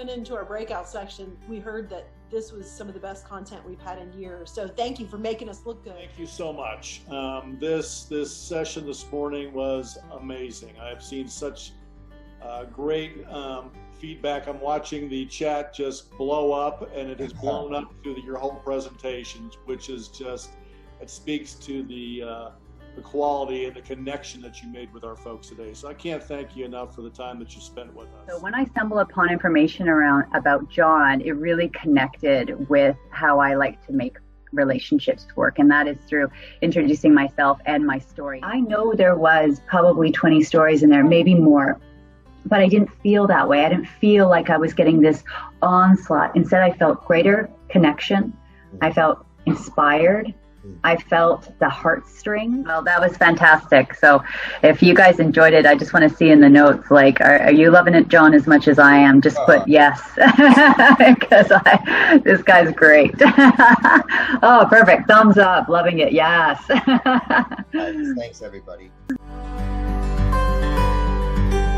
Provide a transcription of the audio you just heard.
went into our breakout section, we heard that this was some of the best content we've had in years. So thank you for making us look good. Thank you so much. This session this morning was amazing. I've seen such great feedback. I'm watching the chat just blow up, and it has blown up through your whole presentation, which is just, it speaks to the quality and the connection that you made with our folks today. So I can't thank you enough for the time that you spent with us. So when I stumbled upon information about John, it really connected with how I like to make relationships work, and that is through introducing myself and my story. I know there was probably 20 stories in there, maybe more, but I didn't feel that way. I didn't feel like I was getting this onslaught. Instead, I felt greater connection. I felt inspired. I felt the heartstrings. Well, that was fantastic. So if you guys enjoyed it, I just want to see in the notes, like, are you loving it, John, as much as I am? Just put yes, because this guy's great. Oh, perfect. Thumbs up. Loving it. Yes. Thanks, everybody.